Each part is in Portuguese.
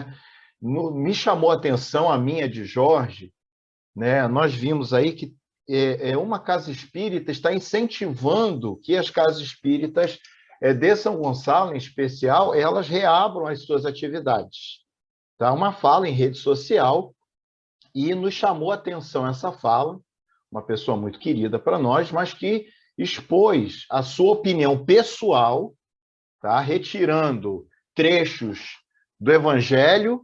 né? Me chamou a atenção a minha de Jorge, né? Nós vimos aí que uma casa espírita está incentivando que as casas espíritas de São Gonçalo, em especial, elas reabram as suas atividades. Tá? Uma fala em rede social, e nos chamou a atenção essa fala, uma pessoa muito querida para nós, mas que expôs a sua opinião pessoal, tá? Retirando trechos do Evangelho,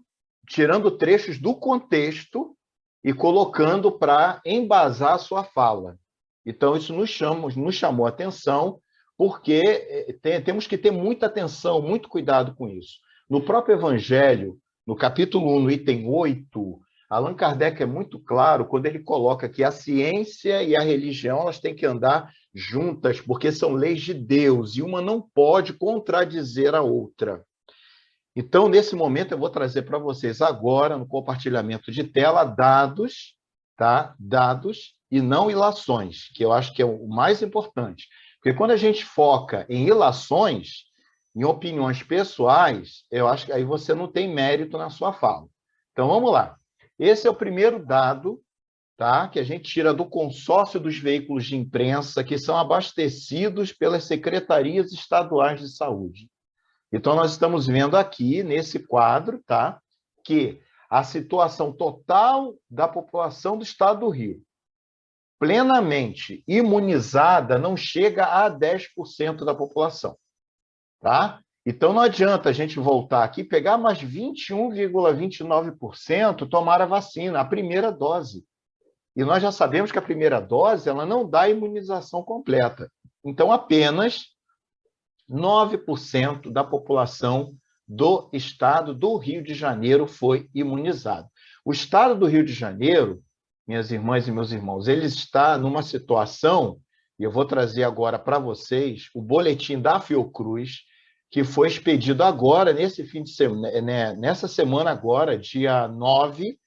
tirando trechos do contexto e colocando para embasar a sua fala. Então, isso nos chamou a atenção, porque temos que ter muita atenção, muito cuidado com isso. No próprio Evangelho, no capítulo 1, no item 8, Allan Kardec é muito claro quando ele coloca que a ciência e a religião elas têm que andar juntas, porque são leis de Deus, e uma não pode contradizer a outra. Então, nesse momento, eu vou trazer para vocês agora, no compartilhamento de tela, dados, tá? Dados e não ilações, que eu acho que é o mais importante. Porque quando a gente foca em ilações, em opiniões pessoais, eu acho que aí você não tem mérito na sua fala. Então, vamos lá. Esse é o primeiro dado, tá? Que a gente tira do consórcio dos veículos de imprensa que são abastecidos pelas secretarias estaduais de saúde. Então, nós estamos vendo aqui, nesse quadro, tá? Que a situação total da população do estado do Rio, plenamente imunizada, não chega a 10% da população, tá? Então, não adianta a gente voltar aqui, pegar mais 21,29% tomar a vacina, a primeira dose. E nós já sabemos que a primeira dose ela não dá imunização completa. Então, apenas 9% da população do estado do Rio de Janeiro foi imunizado. O estado do Rio de Janeiro, minhas irmãs e meus irmãos, ele está numa situação, e eu vou trazer agora para vocês o boletim da Fiocruz, que foi expedido agora, nesse fim de semana, né, nessa semana agora, dia 9,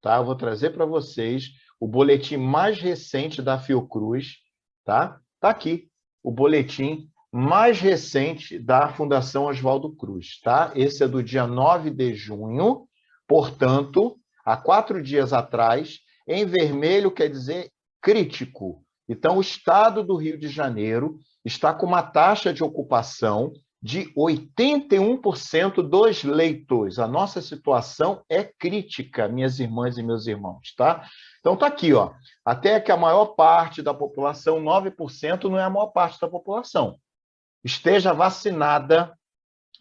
tá? Eu vou trazer para vocês o boletim mais recente da Fiocruz, tá? Tá aqui, o boletim mais recente da Fundação Oswaldo Cruz, tá? Esse é do dia 9 de junho, portanto, há 4 dias atrás, em vermelho quer dizer crítico. Então, o estado do Rio de Janeiro está com uma taxa de ocupação de 81% dos leitos. A nossa situação é crítica, minhas irmãs e meus irmãos, tá? Então, tá aqui, ó. Até que a maior parte da população, 9%, não é a maior parte da população, esteja vacinada,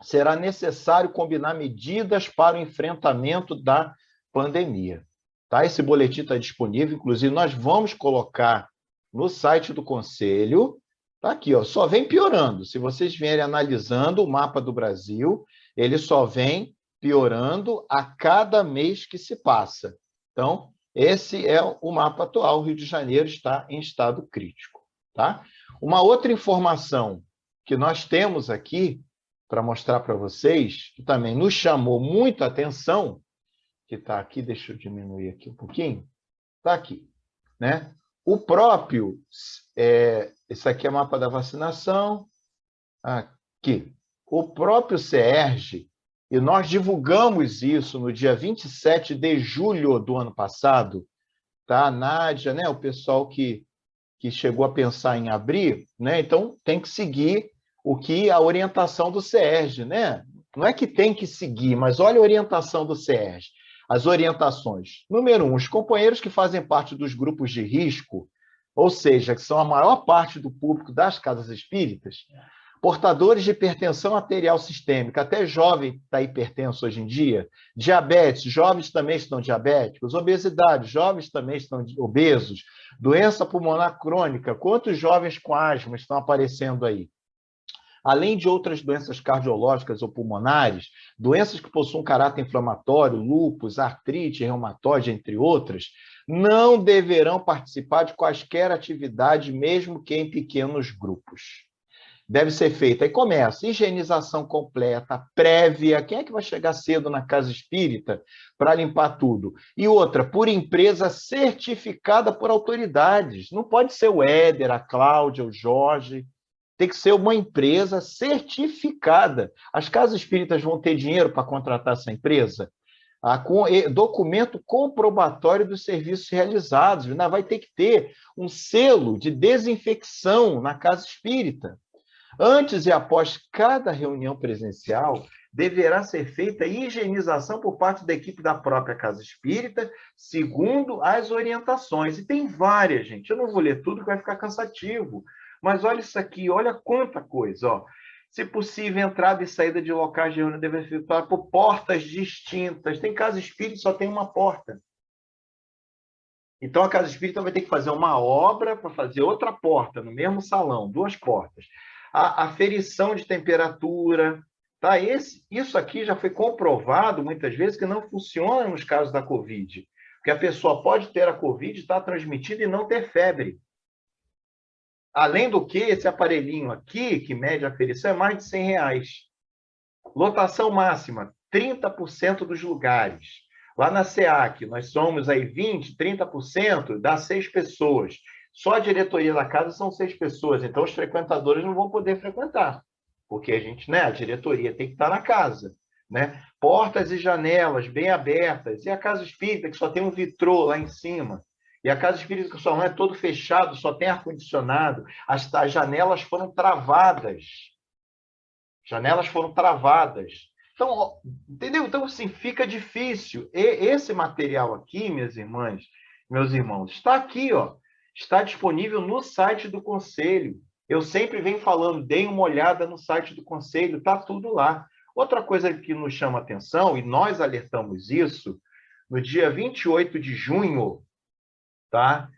será necessário combinar medidas para o enfrentamento da pandemia. Tá? Esse boletim está disponível, inclusive nós vamos colocar no site do Conselho. Tá aqui, ó, só vem piorando. Se vocês vierem analisando o mapa do Brasil, ele só vem piorando a cada mês que se passa. Então, esse é o mapa atual. O Rio de Janeiro está em estado crítico. Tá? Uma outra informação que nós temos aqui, para mostrar para vocês, que também nos chamou muita atenção, que está aqui, deixa eu diminuir aqui um pouquinho, está aqui, né? O próprio, esse aqui é o mapa da vacinação, aqui, o próprio CERJ, e nós divulgamos isso no dia 27 de julho do ano passado, tá? A Nádia, né? O pessoal que chegou a pensar em abrir, né? Então tem que seguir o que a orientação do CERJ, né? Não é que tem que seguir, mas olha a orientação do CERJ. As orientações. Número 1, os companheiros que fazem parte dos grupos de risco, ou seja, que são a maior parte do público das casas espíritas, portadores de hipertensão arterial sistêmica, até jovem está hipertenso hoje em dia, diabetes, jovens também estão diabéticos, obesidade, jovens também estão obesos, doença pulmonar crônica, quantos jovens com asma estão aparecendo aí? Além de outras doenças cardiológicas ou pulmonares, doenças que possuem caráter inflamatório, lúpus, artrite, reumatoide, entre outras, não deverão participar de quaisquer atividade, mesmo que em pequenos grupos. Deve ser feita, aí começa, higienização completa, prévia, quem é que vai chegar cedo na casa espírita para limpar tudo? E outra, por empresa certificada por autoridades, não pode ser o Éder, a Cláudia, o Jorge, Tem que ser uma empresa certificada. As casas espíritas vão ter dinheiro para contratar essa empresa? Documento comprobatório dos serviços realizados. Ainda vai ter que ter um selo de desinfecção na casa espírita. Antes e após cada reunião presencial, deverá ser feita higienização por parte da equipe da própria casa espírita, segundo as orientações. E tem várias, gente. Eu não vou ler tudo, que vai ficar cansativo. Mas olha isso aqui, olha quanta coisa. Ó. Se possível, entrada e saída de locais de reunião deve ser efetuada por portas distintas. Tem casa espírita que só tem uma porta. Então, a casa espírita vai ter que fazer uma obra para fazer outra porta no mesmo salão, 2 portas. A aferição de temperatura, tá? Isso aqui já foi comprovado muitas vezes que não funciona nos casos da Covid, porque a pessoa pode ter a Covid, estar transmitida e não ter febre. Além do que, esse aparelhinho aqui, que mede a aferição, é mais de R$100. Lotação máxima, 30% dos lugares. Lá na SEAC, nós somos aí 20%, 30%, dá 6 pessoas. Só a diretoria da casa são 6 pessoas, então os frequentadores não vão poder frequentar, porque a gente, né, a diretoria tem que estar na casa, né? Portas e janelas bem abertas, e a casa espírita que só tem um vitrô lá em cima, e a casa espírita que só não é todo fechado, só tem ar-condicionado, as janelas foram travadas. Janelas foram travadas. Então, entendeu? Então, assim, fica difícil. Esse material aqui, minhas irmãs, meus irmãos, está aqui, ó. Está disponível no site do Conselho. Eu sempre venho falando, deem uma olhada no site do Conselho, está tudo lá. Outra coisa que nos chama atenção, e nós alertamos isso, no dia 28 de junho, tá?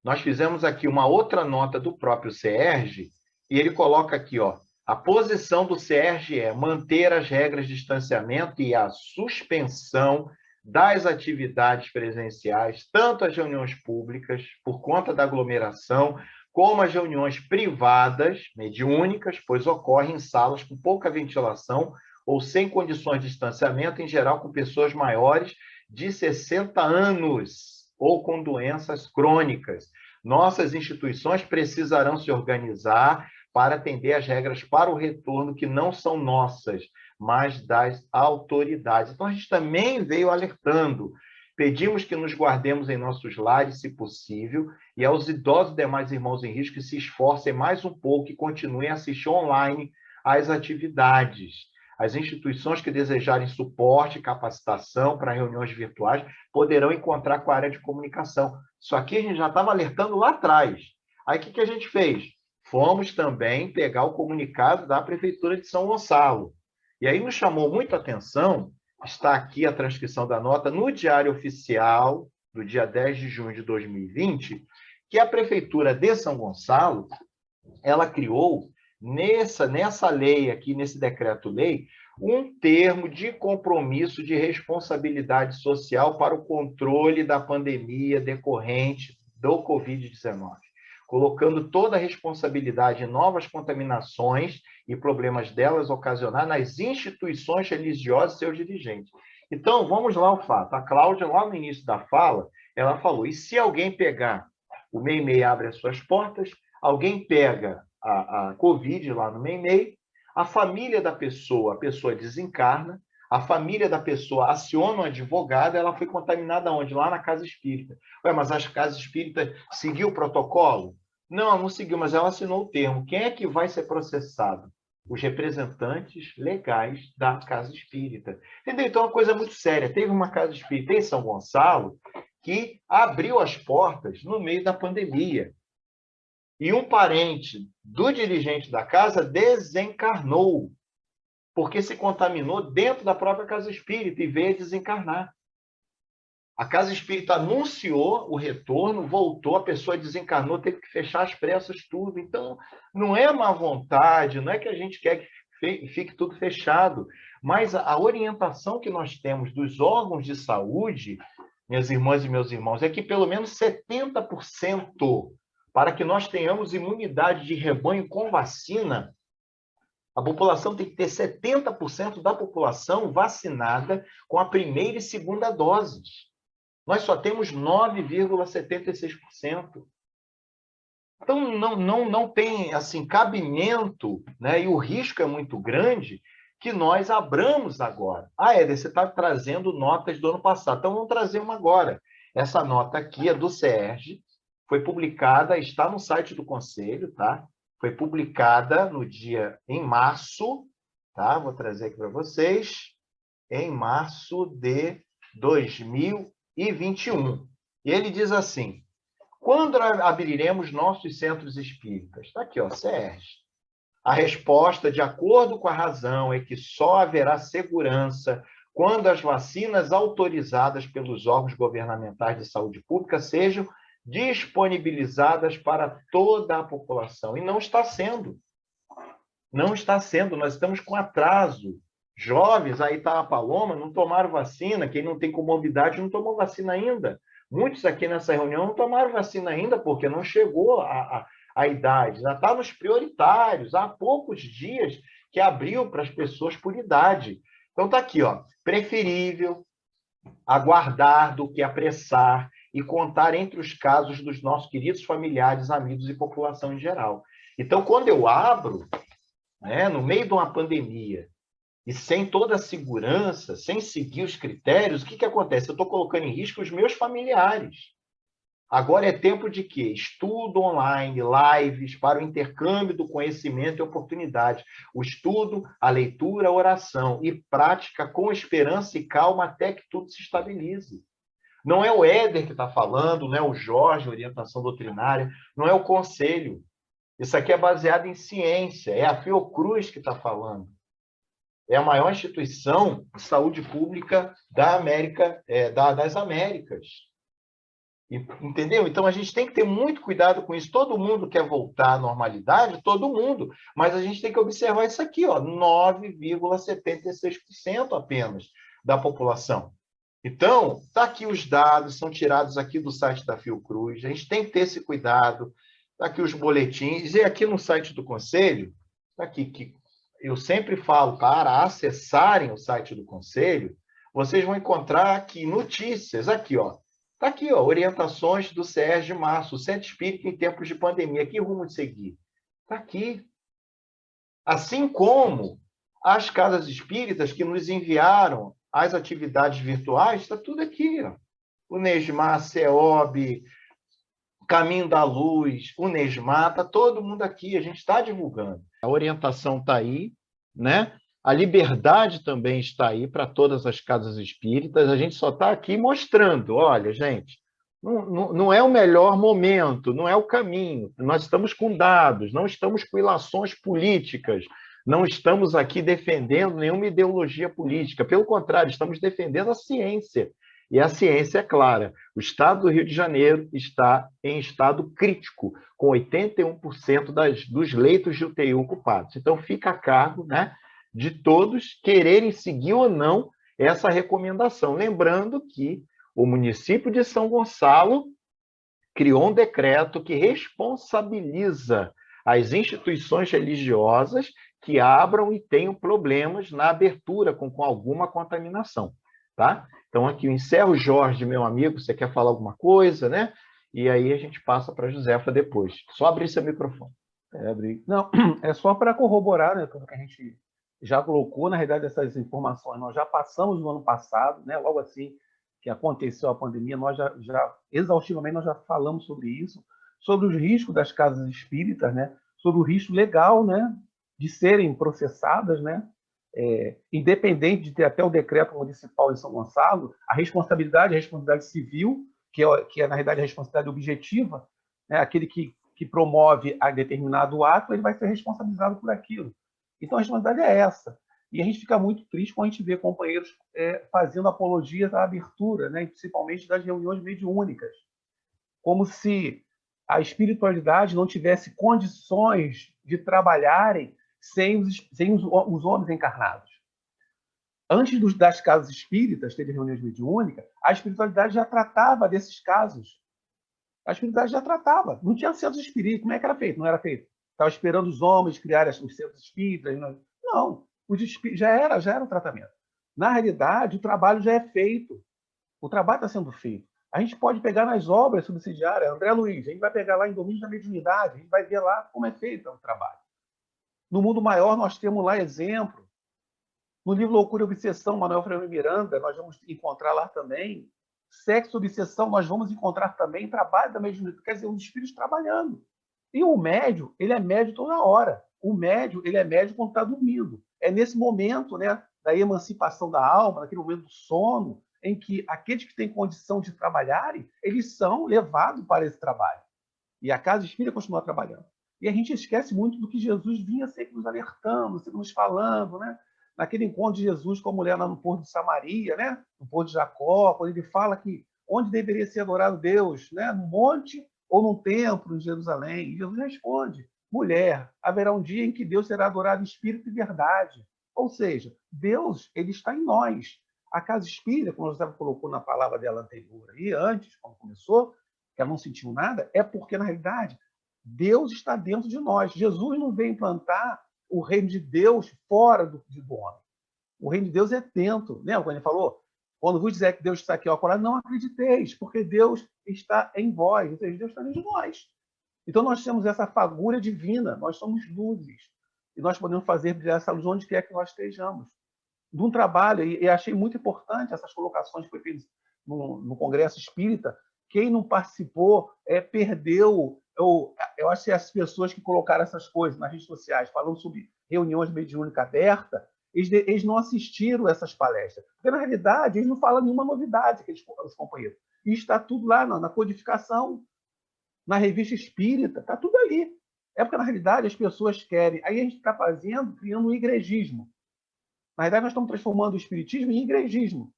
Nós fizemos aqui uma outra nota do próprio CERJ, e ele coloca aqui, ó, a posição do CERJ é manter as regras de distanciamento e a suspensão das atividades presenciais, tanto as reuniões públicas, por conta da aglomeração, como as reuniões privadas, mediúnicas, pois ocorrem em salas com pouca ventilação ou sem condições de distanciamento, em geral com pessoas maiores de 60 anos ou com doenças crônicas. Nossas instituições precisarão se organizar para atender às regras para o retorno, que não são nossas, mas das autoridades. Então, a gente também veio alertando. Pedimos que nos guardemos em nossos lares, se possível, e aos idosos e demais irmãos em risco que se esforcem mais um pouco e continuem a assistir online às atividades. As instituições que desejarem suporte e capacitação para reuniões virtuais poderão encontrar com a área de comunicação. Isso aqui a gente já estava alertando lá atrás. Aí, o que a gente fez? Fomos também pegar o comunicado da Prefeitura de São Gonçalo. E aí nos chamou muito a atenção, está aqui a transcrição da nota, no Diário Oficial, do dia 10 de junho de 2020, que a Prefeitura de São Gonçalo, ela criou, nessa lei aqui, nesse decreto-lei, um termo de compromisso de responsabilidade social para o controle da pandemia decorrente do Covid-19, colocando toda a responsabilidade em novas contaminações e problemas delas ocasionar nas instituições religiosas e seus dirigentes. Então, vamos lá ao fato. A Cláudia, lá no início da fala, ela falou, e se alguém pegar, o MEI abre as suas portas, alguém pega a Covid lá no MEI, a família da pessoa, a pessoa desencarna, a família da pessoa aciona um advogado, ela foi contaminada onde? Lá na casa espírita. Ué, mas a casa espírita seguiu o protocolo? Não, não seguiu, mas ela assinou o termo. Quem é que vai ser processado? Os representantes legais da casa espírita. Entendeu? Então, é uma coisa muito séria. Teve uma casa espírita em São Gonçalo que abriu as portas no meio da pandemia. E um parente do dirigente da casa desencarnou, porque se contaminou dentro da própria casa espírita e veio a desencarnar. A casa espírita anunciou o retorno, voltou, a pessoa desencarnou, teve que fechar as pressas, tudo. Então, não é má vontade, não é que a gente quer que fique tudo fechado, mas a orientação que nós temos dos órgãos de saúde, minhas irmãs e meus irmãos, é que pelo menos 70%, para que nós tenhamos imunidade de rebanho com vacina, a população tem que ter 70% da população vacinada com a primeira e segunda doses. Nós só temos 9,76%. Então, não tem assim cabimento, né? E o risco é muito grande que nós abramos agora. Ah, Éder, você está trazendo notas do ano passado, então vamos trazer uma agora. Essa nota aqui é do SERJ, foi publicada, está no site do Conselho, tá? Foi publicada no dia em março, tá? Vou trazer aqui para vocês, em março de 2021. E ele diz assim: quando abriremos nossos centros espíritas? Está aqui, ó, SERJ. A resposta, de acordo com a razão, é que só haverá segurança quando as vacinas autorizadas pelos órgãos governamentais de saúde pública sejam disponibilizadas para toda a população. E não está sendo. Não está sendo. Nós estamos com atraso. Jovens, aí está a Paloma, não tomaram vacina. Quem não tem comorbidade não tomou vacina ainda. Muitos aqui nessa reunião não tomaram vacina ainda porque não chegou a idade. Já está nos prioritários. Há poucos dias que abriu para as pessoas por idade. Então está aqui, ó. Preferível aguardar do que apressar e contar entre os casos dos nossos queridos familiares, amigos e população em geral. Então, quando eu abro, né, no meio de uma pandemia, e sem toda a segurança, sem seguir os critérios, o que acontece? Eu estou colocando em risco os meus familiares. Agora é tempo de quê? Estudo online, lives para o intercâmbio do conhecimento e oportunidade. O estudo, a leitura, a oração e prática com esperança e calma até que tudo se estabilize. Não é o Éder que está falando, não é o Jorge, orientação doutrinária, não é o conselho. Isso aqui é baseado em ciência, é a Fiocruz que está falando. É a maior instituição de saúde pública da América, das Américas. Entendeu? Então, a gente tem que ter muito cuidado com isso. Todo mundo quer voltar à normalidade, todo mundo, mas a gente tem que observar isso aqui, ó, 9,76% apenas da população. Então, está aqui os dados, são tirados aqui do site da Fiocruz, a gente tem que ter esse cuidado, está aqui os boletins, e aqui no site do Conselho, está aqui, que eu sempre falo para acessarem o site do Conselho, vocês vão encontrar aqui notícias, aqui, ó. Está aqui, ó, orientações do SERJ de março, o Centro Espírita em tempos de pandemia. Que rumo de seguir? Está aqui. Assim como as casas espíritas que nos enviaram as atividades virtuais, está tudo aqui. Ó. O Nesmar, CEOB, Caminho da Luz, o Nesmar, está todo mundo aqui, a gente está divulgando. A orientação está aí, né? A liberdade também está aí para todas as casas espíritas, a gente só está aqui mostrando, olha, gente, não é o melhor momento, não é o caminho, nós estamos com dados, não estamos com ilações políticas, não estamos aqui defendendo nenhuma ideologia política, pelo contrário, estamos defendendo a ciência, e a ciência é clara, o estado do Rio de Janeiro está em estado crítico, com 81% dos leitos de UTI ocupados, então fica a cargo, né, de todos quererem seguir ou não essa recomendação. Lembrando que o município de São Gonçalo criou um decreto que responsabiliza as instituições religiosas que abram e tenham problemas na abertura com alguma contaminação. Tá? Então, aqui eu encerro. Jorge, meu amigo, você quer falar alguma coisa, né? E aí a gente passa para a Josefa depois. Só abrir seu microfone. Não, é só para corroborar, né, tudo que a gente já colocou, na realidade, essas informações nós já passamos no ano passado, né, logo assim que aconteceu a pandemia, nós já exaustivamente nós já falamos sobre isso, sobre os riscos das casas espíritas, né, sobre o risco legal, né, de serem processadas, né, independente de ter até o decreto municipal em São Gonçalo, a responsabilidade civil, que é na realidade a responsabilidade objetiva, né, aquele que promove a determinado ato, ele vai ser responsabilizado por aquilo. Então, a responsabilidade é essa. E a gente fica muito triste quando a gente vê companheiros fazendo apologia à abertura, né, principalmente das reuniões mediúnicas, como se a espiritualidade não tivesse condições de trabalharem sem os homens encarnados. Antes das casas espíritas terem reuniões mediúnicas, a espiritualidade já tratava desses casos. A espiritualidade já tratava. Não tinha centros espíritas. Como é que era feito? Não era feito. Estava esperando os homens criarem os centros espíritas. Não. Já era o tratamento. Na realidade, o trabalho já é feito. O trabalho está sendo feito. A gente pode pegar nas obras subsidiárias, André Luiz, a gente vai pegar lá em Domínios da Mediunidade, a gente vai ver lá como é feito o trabalho. No mundo maior, nós temos lá exemplo. No livro Loucura e Obsessão, Manuel Freire Miranda, nós vamos encontrar lá também. Sexo e Obsessão, nós vamos encontrar também trabalho da mediunidade, quer dizer, os espíritos trabalhando. E o médio, ele é médio toda hora. O médio, ele é médio quando está dormindo. É nesse momento, né, da emancipação da alma, naquele momento do sono, em que aqueles que têm condição de trabalharem, eles são levados para esse trabalho. E a casa espírita continua trabalhando. E a gente esquece muito do que Jesus vinha sempre nos alertando, sempre nos falando, né? Naquele encontro de Jesus com a mulher lá no Porto de Samaria, né? No Porto de Jacó, quando ele fala que onde deveria ser adorado Deus, né? No monte ou num templo em Jerusalém? E Jesus responde: mulher, haverá um dia em que Deus será adorado em espírito e verdade. Ou seja, Deus, ele está em nós. A casa espírita, como você colocou na palavra dela anterior, e antes, quando começou, que ela não sentiu nada, é porque, na realidade, Deus está dentro de nós. Jesus não veio implantar o reino de Deus fora do homem. O reino de Deus é dentro. Lembra quando ele falou? Quando vos disser que Deus está aqui ao colar, não acrediteis, porque Deus está em vós, ou seja, Deus está dentro de nós. Então nós temos essa fagulha divina, nós somos luzes. E nós podemos fazer brilhar essa luz onde quer que nós estejamos. De um trabalho, e achei muito importante essas colocações que foi feitas no Congresso Espírita. Quem não participou perdeu. Eu acho que as pessoas que colocaram essas coisas nas redes sociais, falando sobre reuniões mediúnicas abertas, eles não assistiram essas palestras. Porque, na realidade, eles não falam nenhuma novidade, os companheiros. E está tudo lá na codificação, na revista espírita, está tudo ali. É porque, na realidade, as pessoas querem. Aí a gente está criando um igrejismo. Na verdade, nós estamos transformando o espiritismo em igrejismo.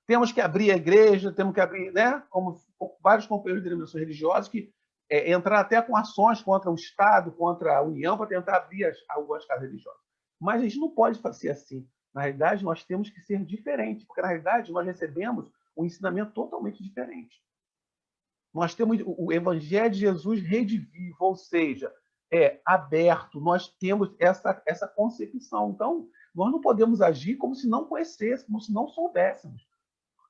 Temos que abrir a igreja, temos que abrir, né? Como vários companheiros de denominações religiosas, que entrar até com ações contra o Estado, contra a União, para tentar abrir algumas casas religiosas. Mas a gente não pode ser assim. Na realidade, nós temos que ser diferentes, porque, na realidade, nós recebemos um ensinamento totalmente diferente. Nós temos o Evangelho de Jesus redivivo, ou seja, aberto, nós temos essa concepção. Então, nós não podemos agir como se não conhecêssemos, como se não soubéssemos.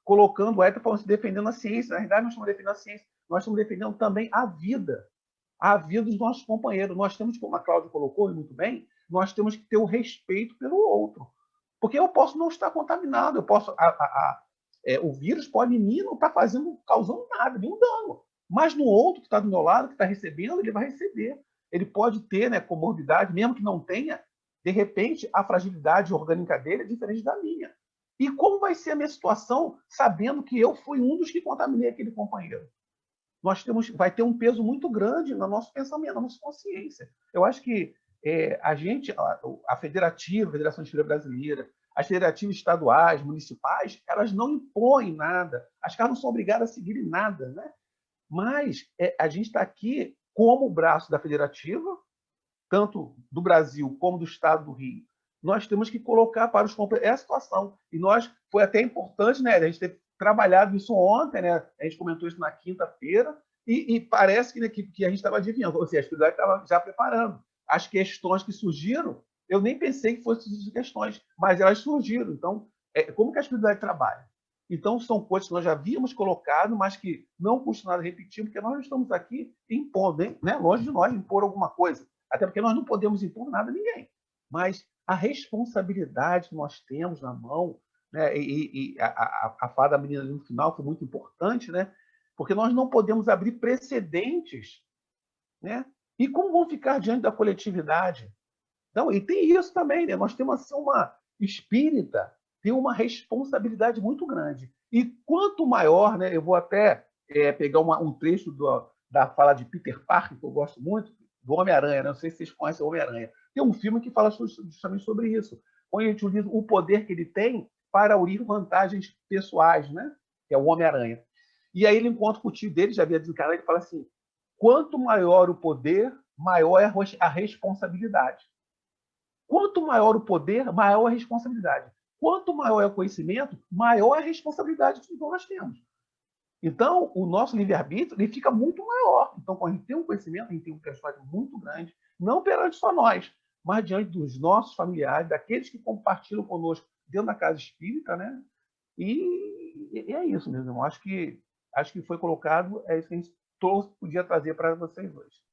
Colocando o Hélio falando, se defendendo a ciência. Na verdade, nós estamos defendendo a ciência. Nós estamos defendendo também a vida dos nossos companheiros. Nós temos, como a Cláudia colocou muito bem, nós temos que ter o respeito pelo outro. Porque eu posso não estar contaminado, eu posso... o vírus pode em mim não estar causando nada, nenhum dano. Mas no outro que está do meu lado, que está recebendo, ele vai receber. Ele pode ter, né, comorbidade, mesmo que não tenha, de repente, a fragilidade orgânica dele é diferente da minha. E como vai ser a minha situação sabendo que eu fui um dos que contaminei aquele companheiro? Vai ter um peso muito grande no nosso pensamento, na nossa consciência. Eu acho que a Federativa, a Federação Espírita Brasileira, as federativas estaduais, municipais, elas não impõem nada. As caras não são obrigadas a seguirem nada, né? Mas a gente está aqui como o braço da federativa, tanto do Brasil como do Estado do Rio. Nós temos que colocar para os companheiros essa situação. E foi até importante, né, a gente ter trabalhado isso ontem, né? A gente comentou isso na quinta-feira, e parece que a gente estava adivinhando, ou seja, a espiritualidade estava já preparando. As questões que surgiram, eu nem pensei que fossem questões, mas elas surgiram. Então, como que a espiritualidade trabalha? Então, são coisas que nós já havíamos colocado, mas que não custa nada repetir, porque nós não estamos aqui impondo, né? Longe de nós impor alguma coisa. Até porque nós não podemos impor nada a ninguém. Mas a responsabilidade que nós temos na mão, né? E a fala da menina ali no final foi muito importante, né? Porque nós não podemos abrir precedentes, né? E como vão ficar diante da coletividade? Então, e tem isso também, né? Nós temos assim, uma espírita, tem uma responsabilidade muito grande. E quanto maior, né? Eu vou até pegar um trecho da fala de Peter Parker, que eu gosto muito, do Homem-Aranha, né? Não sei se vocês conhecem o Homem-Aranha. Tem um filme que fala justamente sobre isso, onde a gente utiliza o poder que ele tem para unir vantagens pessoais, né? Que é o Homem-Aranha. E aí ele encontra com o tio dele, já havia desencarnado, ele fala assim, quanto maior o poder, maior é a responsabilidade. Quanto maior o poder, maior a responsabilidade. Quanto maior é o conhecimento, maior é a responsabilidade que nós temos. Então, o nosso livre-arbítrio ele fica muito maior. Então, quando a gente tem um conhecimento, a gente tem um personagem muito grande, não perante só nós, mas diante dos nossos familiares, daqueles que compartilham conosco dentro da casa espírita, né? E é isso, meu irmão. Acho que acho que foi colocado, é isso que a gente podia trazer para vocês hoje.